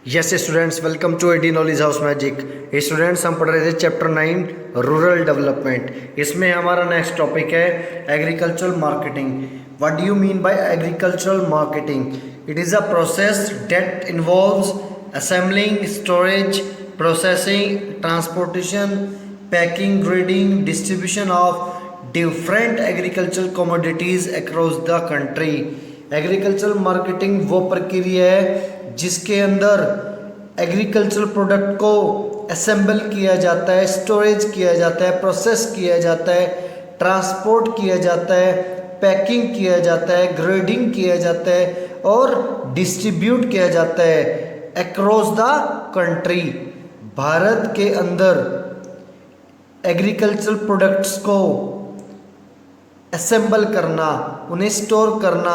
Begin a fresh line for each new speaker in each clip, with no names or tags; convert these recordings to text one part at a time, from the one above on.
Yes students, welcome to AD knowledge house magic. Students, हम पढ़ रहे थे चैप्टर 9 रूरल डेवलपमेंट। इसमें हमारा नेक्स्ट टॉपिक है agricultural marketing. What do you mean by agricultural marketing? It is a process that involves assembling, storage, processing, transportation, packing, grading, distribution of different agricultural commodities across the country. Agricultural marketing वो प्रक्रिया है जिसके अंदर agricultural product को assemble किया जाता है, storage किया जाता है, प्रोसेस किया जाता है, ट्रांसपोर्ट किया जाता है, पैकिंग किया जाता है, ग्रेडिंग किया जाता है और डिस्ट्रीब्यूट किया जाता है अक्रॉस द कंट्री। भारत के अंदर एग्रीकल्चरल प्रोडक्ट्स को असेंबल करना, उन्हें स्टोर करना,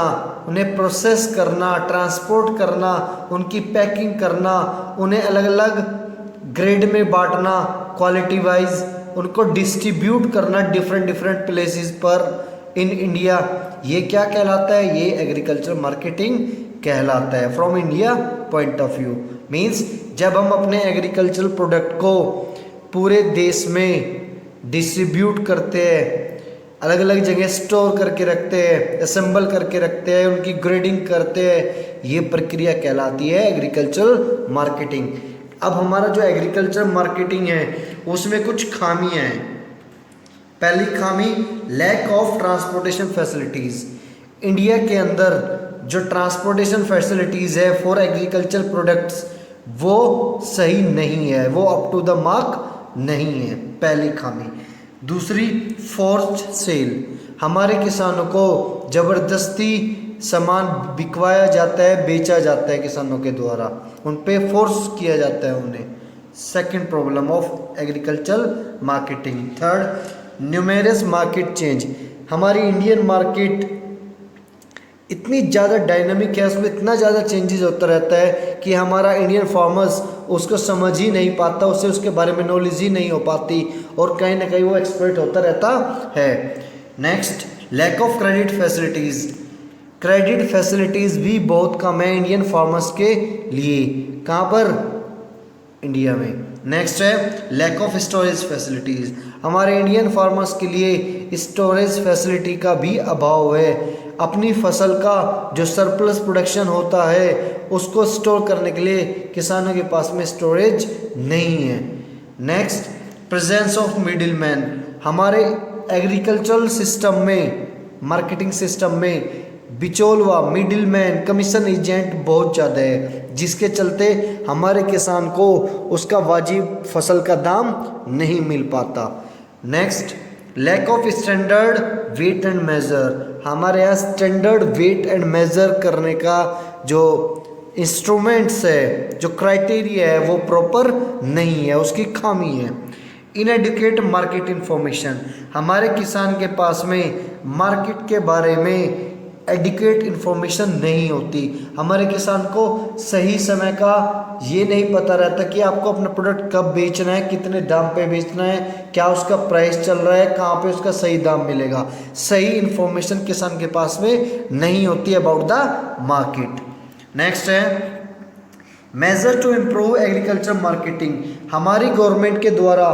उन्हें प्रोसेस करना, ट्रांसपोर्ट करना, उनकी पैकिंग करना, उन्हें अलग अलग ग्रेड में बांटना, क्वालिटी वाइज उनको डिस्ट्रीब्यूट करना डिफरेंट प्लेसेस पर इन इंडिया, ये क्या कहलाता है? ये एग्रीकल्चर मार्केटिंग कहलाता है। From India point of view means जब हम अपने एग्रीकल्चरल प्रोडक्ट को पूरे देश में डिस्ट्रीब्यूट करते हैं, अलग अलग जगह स्टोर करके रखते हैं, असेंबल करके रखते हैं, उनकी ग्रेडिंग करते हैं, ये प्रक्रिया कहलाती है एग्रीकल्चरल मार्केटिंग। अब हमारा जो एग्रीकल्चर मार्केटिंग है उसमें कुछ खामियां हैं। पहली खामी, lack of transportation facilities. India के अंदर जो ट्रांसपोर्टेशन फैसिलिटीज़ है फॉर एग्रीकल्चर प्रोडक्ट्स वो सही नहीं है, वो अप टू द मार्क नहीं है, पहली खामी। दूसरी, फोर्स्ड सेल। हमारे किसानों को ज़बरदस्ती सामान बिकवाया जाता है, बेचा जाता है किसानों के द्वारा, उन पे फोर्स किया जाता है उन्हें। Second problem of agricultural marketing. Third, numerous market change. हमारी इंडियन मार्केट इतनी ज़्यादा डायनामिक है, उसमें इतना ज़्यादा चेंजेस होता रहता है कि हमारा इंडियन फार्मर्स उसको समझ ही नहीं पाता, उसे उसके बारे में नॉलेज ही नहीं हो पाती और कहीं ना कहीं वो एक्सपर्ट होता रहता है। Next, lack of credit facilities. Credit facilities भी बहुत कम है इंडियन फार्मर्स के लिए। कहाँ पर? इंडिया में। नेक्स्ट है लैक ऑफ स्टोरेज फैसिलिटीज़। हमारे इंडियन फार्मर्स के लिए स्टोरेज फैसिलिटी का भी अभाव है। अपनी फसल का जो सरप्लस प्रोडक्शन होता है उसको स्टोर करने के लिए किसानों के पास में स्टोरेज नहीं है। Next, presence of middle man. हमारे एग्रीकल्चरल सिस्टम में, मार्केटिंग सिस्टम में बिचौलवा, मिडिल मैन, कमीशन एजेंट बहुत ज़्यादा है, जिसके चलते हमारे किसान को उसका वाजिब फसल का दाम नहीं मिल पाता। Next, lack of standard weight and measure. हमारे यहाँ स्टैंडर्ड वेट एंड मेज़र करने का जो इंस्ट्रूमेंट्स है, जो क्राइटेरिया है वो प्रॉपर नहीं है, उसकी खामी है। Inadequate market information. हमारे किसान के पास में मार्केट के बारे में एडुकेट इन्फॉर्मेशन नहीं होती। हमारे किसान को सही समय का ये नहीं पता रहता कि आपको अपना प्रोडक्ट कब बेचना है, कितने दाम पे बेचना है, क्या उसका प्राइस चल रहा है, कहाँ पे उसका सही दाम मिलेगा। सही इन्फॉर्मेशन किसान के पास में नहीं होती अबाउट द मार्केट। नेक्स्ट है major to improve agriculture marketing. हमारी गवर्नमेंट के द्वारा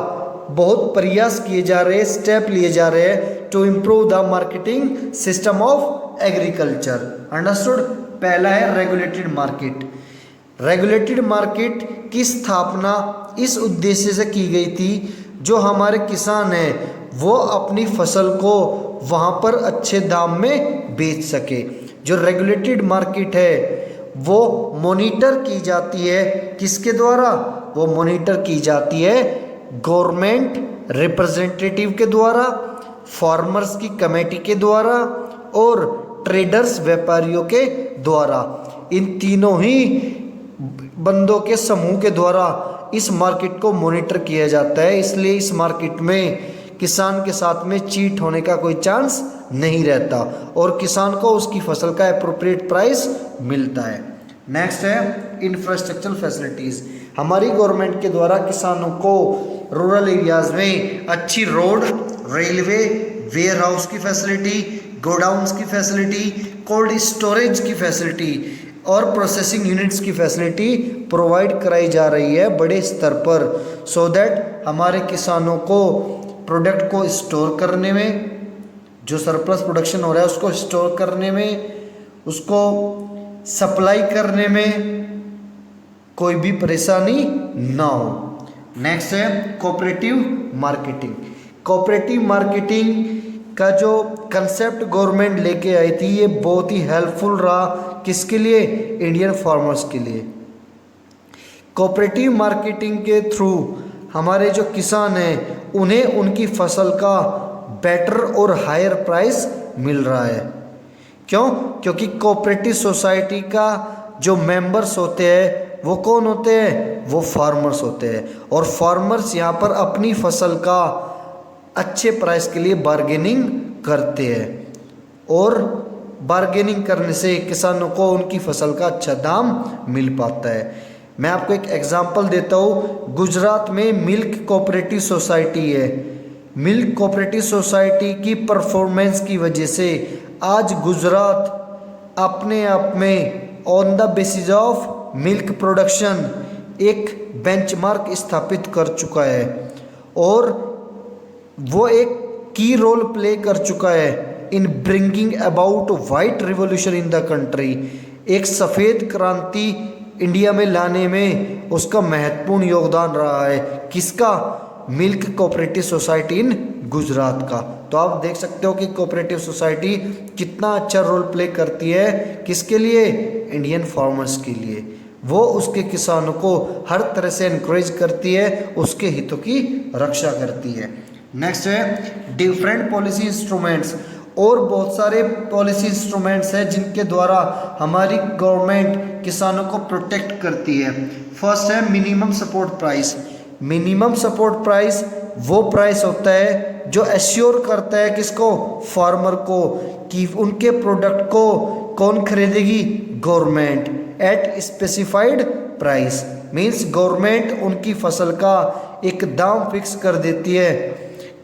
बहुत प्रयास किए जा रहे हैं, स्टेप लिए जा रहे हैं to improve the marketing system of agriculture. Understood? पहला है रेगुलेटेड मार्केट। रेगुलेटेड मार्केट की स्थापना इस उद्देश्य से की गई थी जो हमारे किसान हैं वो अपनी फसल को वहाँ पर अच्छे दाम में बेच सके। जो रेगुलेटेड मार्केट है वो मॉनिटर की जाती है, किसके द्वारा? वो मॉनिटर की जाती है गवर्नमेंट रिप्रेजेंटेटिव के द्वारा, फार्मर्स की कमेटी के द्वारा और ट्रेडर्स, व्यापारियों के द्वारा। इन तीनों ही बंदों के समूह के द्वारा इस मार्केट को मॉनिटर किया जाता है। इसलिए इस मार्केट में किसान के साथ में चीट होने का कोई चांस नहीं रहता और किसान को उसकी फसल का एप्रोप्रिएट प्राइस मिलता है। नेक्स्ट है इंफ्रास्ट्रक्चर फैसिलिटीज़। हमारी गवर्नमेंट के द्वारा किसानों को रूरल एरियाज़ में अच्छी रोड, रेलवे, वेयर हाउस की फैसिलिटी, गोडाउन्स की फैसिलिटी, कोल्ड स्टोरेज की फैसिलिटी और प्रोसेसिंग यूनिट्स की फैसिलिटी प्रोवाइड कराई जा रही है बड़े स्तर पर, सो दैट हमारे किसानों को प्रोडक्ट को स्टोर करने में, जो सरप्लस प्रोडक्शन हो रहा है उसको स्टोर करने में, उसको सप्लाई करने में कोई भी परेशानी ना हो। नेक्स्ट है कोऑपरेटिव मार्केटिंग। कोऑपरेटिव मार्केटिंग का जो कंसेप्ट गवर्नमेंट लेके आई थी ये बहुत ही हेल्पफुल रहा, किसके लिए? इंडियन फार्मर्स के लिए। कोऑपरेटिव मार्केटिंग के थ्रू हमारे जो किसान हैं उन्हें उनकी फसल का बेटर और हायर प्राइस मिल रहा है। क्यों? क्योंकि कोऑपरेटिव सोसाइटी का जो मेंबर्स होते हैं वो कौन होते हैं? वो फार्मर्स होते हैं, और फार्मर्स यहाँ पर अपनी फसल का अच्छे प्राइस के लिए बार्गेनिंग करते हैं, और बार्गेनिंग करने से किसानों को उनकी फसल का अच्छा दाम मिल पाता है। मैं आपको एक एग्जांपल देता हूँ। गुजरात में मिल्क कोऑपरेटिव सोसाइटी है। मिल्क कोऑपरेटिव सोसाइटी की परफॉर्मेंस की वजह से आज गुजरात अपने आप में on the basis of milk production एक बेंचमार्क स्थापित कर चुका है, और वो एक की रोल प्ले कर चुका है in bringing about white revolution in the country. एक सफ़ेद क्रांति इंडिया में लाने में उसका महत्वपूर्ण योगदान रहा है। किसका? Milk cooperative society in Gujarat का। तो आप देख सकते हो कि कोऑपरेटिव सोसाइटी कितना अच्छा रोल प्ले करती है, किसके लिए? इंडियन फार्मर्स के लिए। वो उसके किसानों को हर तरह से इनकरेज करती है, उसके हितों की रक्षा करती है। नेक्स्ट है डिफरेंट पॉलिसी इंस्ट्रूमेंट्स। और बहुत सारे पॉलिसी इंस्ट्रूमेंट्स हैं जिनके द्वारा हमारी गवर्नमेंट किसानों को प्रोटेक्ट करती है। फर्स्ट है minimum support price. Minimum support price वो प्राइस होता है जो एश्योर करता है किसको? फार्मर को, कि उनके प्रोडक्ट को कौन खरीदेगी? Government at specified price. Means government उनकी फसल का एक दाम फिक्स कर देती है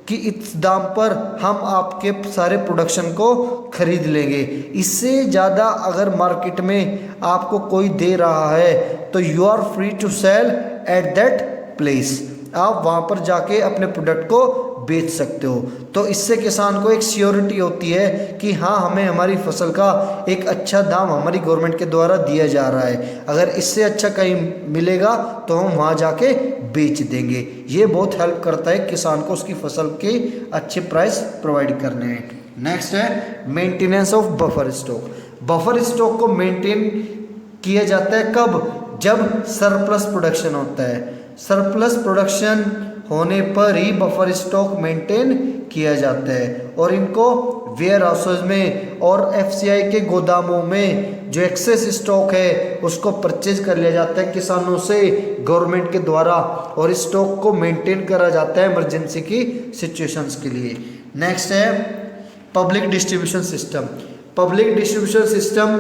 कि इस दाम पर हम आपके सारे प्रोडक्शन को खरीद लेंगे। इससे ज़्यादा अगर मार्केट में आपको कोई दे रहा है तो you are free to sell at that place. आप वहाँ पर जाके अपने प्रोडक्ट को बेच सकते हो। तो इससे किसान को एक श्योरिटी होती है कि हाँ, हमें हमारी फसल का एक अच्छा दाम हमारी गवर्नमेंट के द्वारा दिया जा रहा है। अगर इससे अच्छा कहीं मिलेगा तो हम वहाँ जाके बेच देंगे। ये बहुत हेल्प करता है किसान को उसकी फसल के अच्छे प्राइस प्रोवाइड करने में। नेक्स्ट है maintenance of buffer stock. Buffer stock को मेंटेन किया जाता है कब? जब सरप्लस प्रोडक्शन होता है। सरप्लस प्रोडक्शन होने पर ही बफर स्टॉक मेंटेन किया जाता है, और इनको वेयर हाउसेज में और एफसीआई के गोदामों में जो एक्सेस स्टॉक है उसको परचेज कर लिया जाता है किसानों से गवर्नमेंट के द्वारा, और इस स्टॉक को मेंटेन करा जाता है इमरजेंसी की सिचुएशंस के लिए। नेक्स्ट है public distribution system. Public distribution system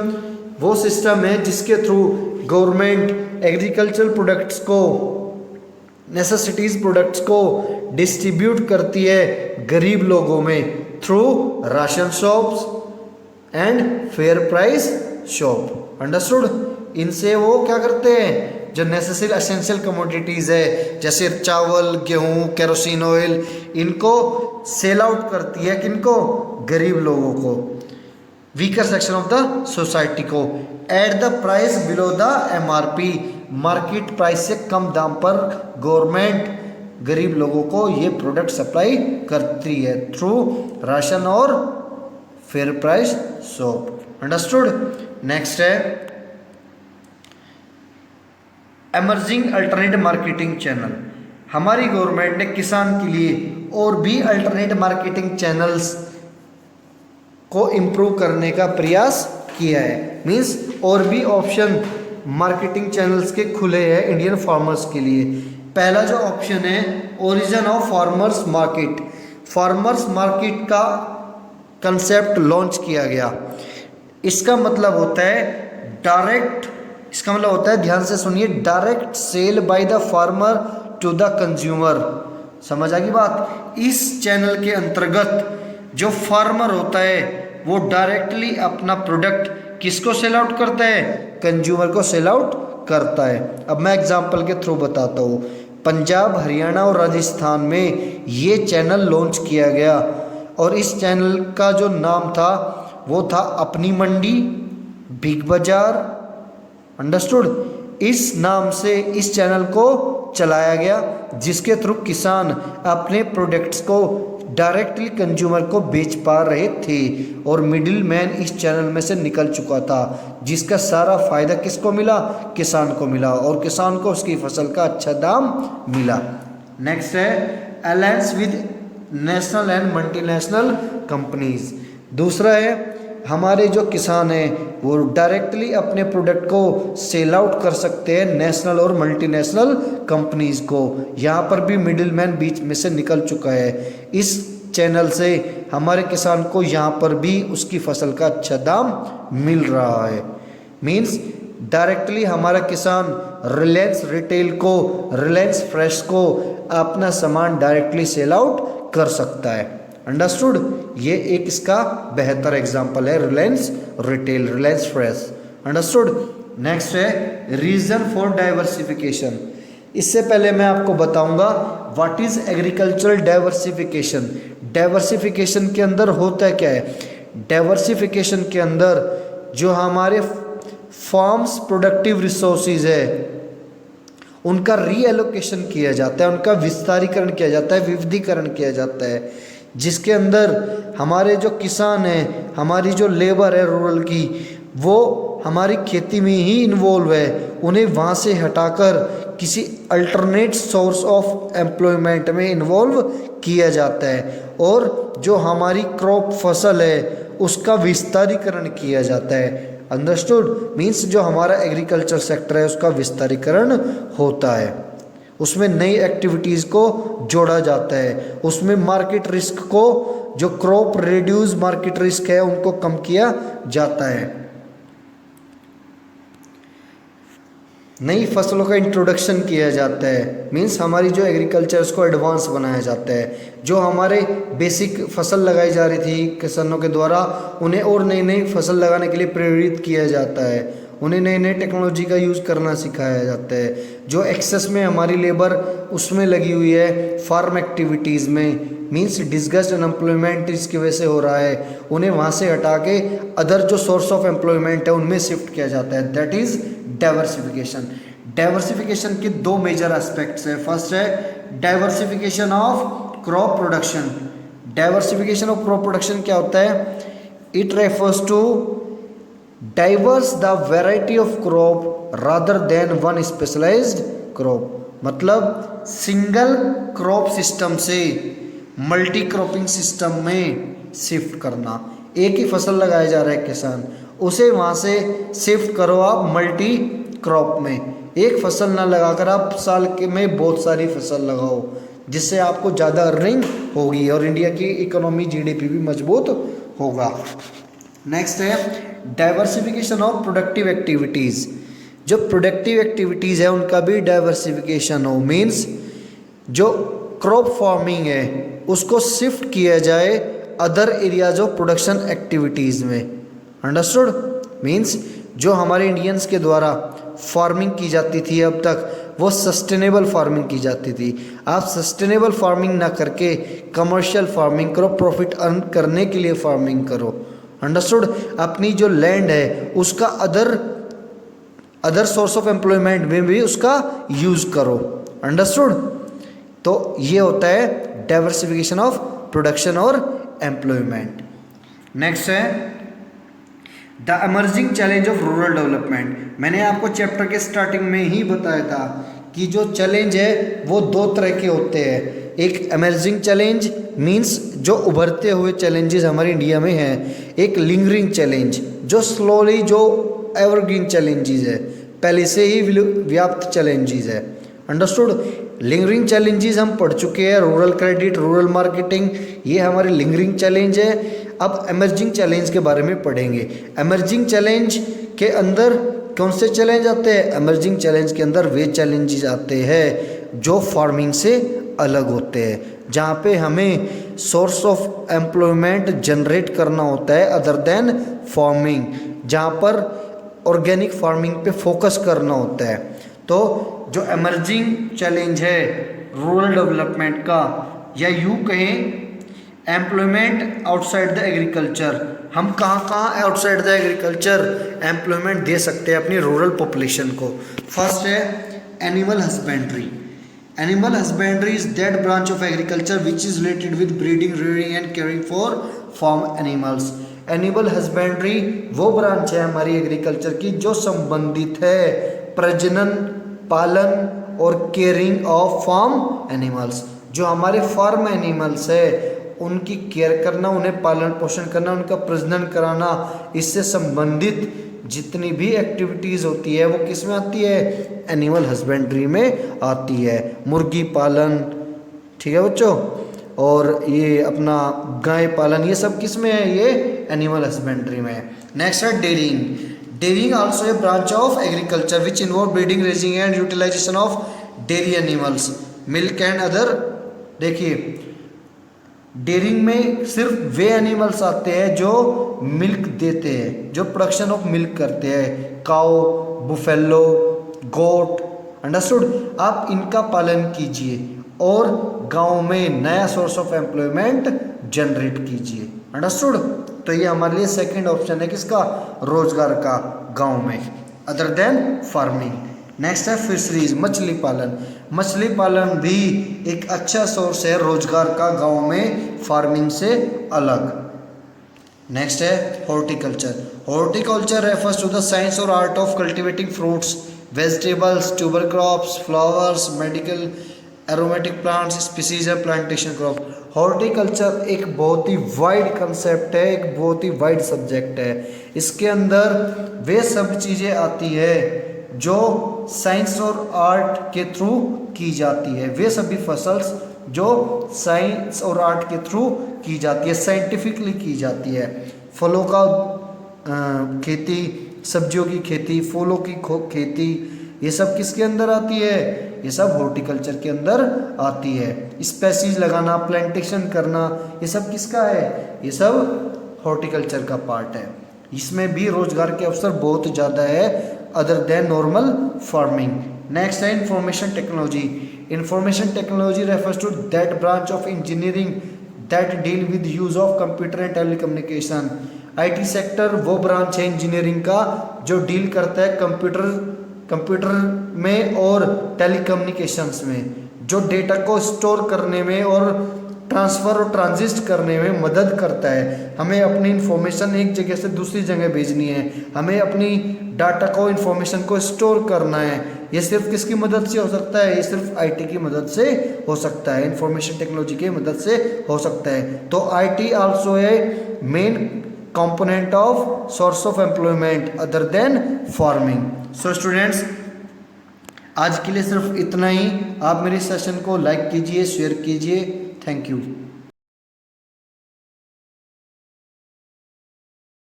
वो सिस्टम है जिसके थ्रू गवर्नमेंट एग्रीकल्चरल प्रोडक्ट्स को, नेसेसिटीज प्रोडक्ट्स को डिस्ट्रीब्यूट करती है गरीब लोगों में through ration shops and fair price shop. Understood? इनसे वो क्या करते हैं? जो नेसेसरी एसेंशियल कमोडिटीज़ है जैसे चावल, गेहूँ, केरोसिन ऑयल, इनको सेल आउट करती है किनको? गरीब लोगों को, weaker section of the society को, at the price below the MRP. Market price से कम दाम पर गवर्नमेंट गरीब लोगों को ये प्रोडक्ट सप्लाई करती है थ्रू राशन और fair price shop. Understood? Next है एमर्जिंग अल्टरनेट मार्केटिंग चैनल। हमारी गवर्नमेंट ने किसान के लिए और भी अल्टरनेट मार्केटिंग चैनल्स को इम्प्रूव करने का प्रयास किया है। मीन्स और भी ऑप्शन मार्केटिंग चैनल्स के खुले हैं इंडियन फार्मर्स के लिए। पहला जो ऑप्शन है origin of farmers market. Farmers market का कंसेप्ट लॉन्च किया गया। इसका मतलब होता है डायरेक्ट, इसका मतलब होता है, ध्यान से सुनिए, direct sale by the farmer to the consumer. समझ आ गई बात? इस चैनल के अंतर्गत जो फार्मर होता है वो डायरेक्टली अपना प्रोडक्ट किसको सेल आउट करता है? कंज्यूमर को सेल आउट करता है। अब मैं एग्जांपल के थ्रू बताता हूँ। पंजाब, हरियाणा और राजस्थान में ये चैनल लॉन्च किया गया और इस चैनल का जो नाम था वो था अपनी मंडी, बिग बाजार। अंडरस्टूड। इस नाम से इस चैनल को चलाया गया जिसके थ्रू किसान अपने प्रोडक्ट्स को डायरेक्टली कंज्यूमर को बेच पा रहे थे और मिडिल मैन इस चैनल में से निकल चुका था, जिसका सारा फायदा किसको मिला? किसान को मिला और किसान को उसकी फसल का अच्छा दाम मिला। नेक्स्ट है alliance with national and multinational companies. दूसरा है हमारे जो किसान हैं वो डायरेक्टली अपने प्रोडक्ट को सेल आउट कर सकते हैं नेशनल और मल्टीनेशनल कंपनीज को। यहाँ पर भी मिडिल मैन बीच में से निकल चुका है। इस चैनल से हमारे किसान को यहाँ पर भी उसकी फसल का अच्छा दाम मिल रहा है। मीन्स डायरेक्टली हमारा किसान रिलायंस रिटेल को, रिलायंस फ्रेश को अपना सामान डायरेक्टली सेल आउट कर सकता है। अंडरस्टूड। ये एक इसका बेहतर एग्जांपल है Reliance retail, Reliance fresh. Understood. Next है रीजन फॉर डाइवर्सिफिकेशन। इससे पहले मैं आपको बताऊंगा what is agricultural diversification. Diversification के अंदर होता क्या है? डाइवर्सिफिकेशन के अंदर जो हमारे फार्म्स प्रोडक्टिव रिसोर्सेज है उनका रीएलोकेशन किया जाता है, उनका विस्तारीकरण किया जाता है, विविधीकरण किया जाता है, जिसके अंदर हमारे जो किसान हैं, हमारी जो लेबर है रूरल की, वो हमारी खेती में ही इन्वॉल्व है, उन्हें वहाँ से हटाकर किसी अल्टरनेट सोर्स ऑफ एम्प्लॉयमेंट में इन्वॉल्व किया जाता है और जो हमारी क्रॉप फसल है उसका विस्तारीकरण किया जाता है। अंडरस्टूड। मीन्स जो हमारा एग्रीकल्चर सेक्टर है उसका विस्तारीकरण होता है, उसमें नई एक्टिविटीज़ को जोड़ा जाता है, उसमें मार्केट रिस्क को, जो क्रॉप रिड्यूस मार्केट रिस्क है उनको कम किया जाता है, नई फसलों का इंट्रोडक्शन किया जाता है। मीन्स हमारी जो एग्रीकल्चर उसको एडवांस बनाया जाता है। जो हमारे बेसिक फसल लगाई जा रही थी किसानों के द्वारा उन्हें और नई नई फसल लगाने के लिए प्रेरित किया जाता है, उन्हें नई नई टेक्नोलॉजी का यूज़ करना सिखाया जाता है। जो एक्सेस में हमारी लेबर उसमें लगी हुई है फार्म एक्टिविटीज़ में, मीन्स डिस्गस्ट अनएम्प्लॉयमेंट इसकी वजह से हो रहा है, उन्हें वहाँ से हटा के अदर जो सोर्स ऑफ एम्प्लॉयमेंट है उनमें शिफ्ट किया जाता है। That is diversification. डाइवर्सिफिकेशन के दो मेजर एस्पेक्ट्स है। फर्स्ट है diversification of crop production. Diversification of crop production क्या होता है? It refers to diverse the variety of crop rather than one specialized crop. मतलब सिंगल क्रॉप सिस्टम से multi cropping system में शिफ्ट करना। एक ही फसल लगाया जा रहा है किसान, उसे वहाँ से शिफ्ट करो आप मल्टी क्रॉप में। एक फसल ना लगाकर आप साल के में बहुत सारी फसल लगाओ, जिससे आपको ज़्यादा अर्निंग होगी और इंडिया की इकोनॉमी जीडीपी भी मजबूत होगा। नेक्स्ट है डाइवर्सिफिकेशन ऑफ प्रोडक्टिव एक्टिविटीज़। जो प्रोडक्टिव एक्टिविटीज़ है उनका भी डाइवर्सिफिकेशन हो। मीन्स जो क्रॉप फार्मिंग है उसको शिफ्ट किया जाए other areas of production activities में। अंडरस्टूड। मीन्स जो हमारे इंडियंस के द्वारा फार्मिंग की जाती थी अब तक वो सस्टेनेबल फार्मिंग की जाती थी। आप सस्टेनेबल फार्मिंग ना करके कमर्शियल फार्मिंग करो, प्रॉफिट अर्न करने के लिए फार्मिंग करो। अंडरस्टूड। अपनी जो लैंड है उसका अदर सोर्स ऑफ एम्प्लॉयमेंट में भी उसका यूज़ करो। अंडरस्टूड। तो ये होता है डाइवर्सिफिकेशन ऑफ प्रोडक्शन और एम्प्लॉयमेंट। नेक्स्ट है the emerging challenge of rural development. मैंने आपको चैप्टर के स्टार्टिंग में ही बताया था कि जो चैलेंज है वो दो तरह के होते हैं। एक एमर्जिंग चैलेंज मीन्स जो उभरते हुए चैलेंजेस हमारे इंडिया में हैं, एक लिंगरिंग चैलेंज जो स्लोली जो एवरग्रीन चैलेंजेस है, पहले से ही व्याप्त चैलेंजेस है। अंडरस्टूड। लिंगरिंग चैलेंजेस हम पढ़ चुके हैं, रूरल क्रेडिट, रूरल मार्केटिंग, ये हमारे लिंगरिंग चैलेंज है। अब एमर्जिंग चैलेंज के बारे में पढ़ेंगे। एमर्जिंग चैलेंज के अंदर कौन से चैलेंज आते हैं? एमर्जिंग चैलेंज के अंदर वे चैलेंजेस आते हैं जो फार्मिंग से अलग होते हैं, जहाँ पे हमें सोर्स ऑफ एम्प्लॉयमेंट जनरेट करना होता है अदर देन फार्मिंग, जहाँ पर ऑर्गेनिक फार्मिंग पे फोकस करना होता है। तो जो एमर्जिंग चैलेंज है रूरल डेवलपमेंट का, या यूँ कहें एम्प्लॉयमेंट आउटसाइड द एग्रीकल्चर, हम कहाँ आउटसाइड द एग्रीकल्चर एम्प्लॉयमेंट दे सकते हैं अपनी रूरल पॉपुलेशन को। फर्स्ट है animal husbandry. Animal husbandry is that branch of agriculture which is related with breeding, rearing and caring for farm animals. Animal husbandry वो branch है हमारी एग्रीकल्चर की जो संबंधित है प्रजनन, पालन और केयरिंग ऑफ फार्म एनिमल्स। जो हमारे फार्म एनिमल्स है उनकी केयर करना, उन्हें पालन पोषण करना, उनका प्रजनन कराना, इससे संबंधित जितनी भी एक्टिविटीज़ होती है वो किस में आती है, एनिमल हस्बेंड्री में आती है। मुर्गी पालन, ठीक है बच्चों, और ये अपना गाय पालन, ये सब किस में है, ये एनिमल हस्बेंड्री में है। नेक्स्ट है dairying. Dairying also a branch of agriculture which involve breeding, raising and utilization of dairy animals, milk and other. देखिए डेयरिंग में सिर्फ वे एनिमल्स आते हैं जो मिल्क देते हैं, जो प्रोडक्शन ऑफ मिल्क करते हैं, काऊ, बुफेलो, गोट, अंडरस्टूड। आप इनका पालन कीजिए और गांव में नया सोर्स ऑफ एम्प्लॉयमेंट जनरेट कीजिए, अंडरस्टूड। तो ये हमारे लिए सेकंड ऑप्शन है किसका, रोजगार का गांव में, अदर देन फार्मिंग। नेक्स्ट है फिशरीज, मछली पालन। मछली पालन भी एक अच्छा सोर्स है रोजगार का गांव में फार्मिंग से अलग। नेक्स्ट है horticulture. Horticulture refers to the science और art of cultivating fruits, vegetables, tuber crops, flowers, medical aromatic plants, species है प्लांटेशन क्रॉप। हॉर्टिकल्चर एक बहुत ही वाइड कंसेप्ट है, एक बहुत ही वाइड सब्जेक्ट है। इसके अंदर वे सब चीज़ें आती है जो साइंस और आर्ट के थ्रू की जाती है, वे सभी फसल्स जो साइंस और आर्ट के थ्रू की जाती है, साइंटिफिकली की जाती है। फलों का खेती, सब्जियों की खेती, फूलों की खेती, ये सब किसके अंदर आती है, ये सब हॉर्टिकल्चर के अंदर आती है। स्पेसीज लगाना, प्लांटेशन करना, ये सब किसका है, ये सब हॉर्टिकल्चर का पार्ट है। इसमें भी रोजगार के अवसर बहुत ज़्यादा है other than normal farming. Next है information technology. Information technology refers to that branch of engineering that deal with use of computer and telecommunication. IT sector वो ब्रांच है इंजीनियरिंग का जो डील करता है कंप्यूटर में और टेलीकम्युनिकेशंस में, जो डेटा को स्टोर करने में और ट्रांसफ़र और ट्रांजिस्ट करने में मदद करता है। हमें अपनी इन्फॉर्मेशन एक जगह से दूसरी जगह भेजनी है, हमें अपनी डाटा को, इन्फॉर्मेशन को स्टोर करना है, ये सिर्फ किसकी मदद से हो सकता है, ये सिर्फ आईटी की मदद से हो सकता है, इंफॉर्मेशन टेक्नोलॉजी की मदद से हो सकता है। तो आईटी आल्सो है main component of source of employment other than farming. So students, आज के लिए सिर्फ इतना ही। आप मेरे सेशन को लाइक कीजिए, शेयर कीजिए। Thank you.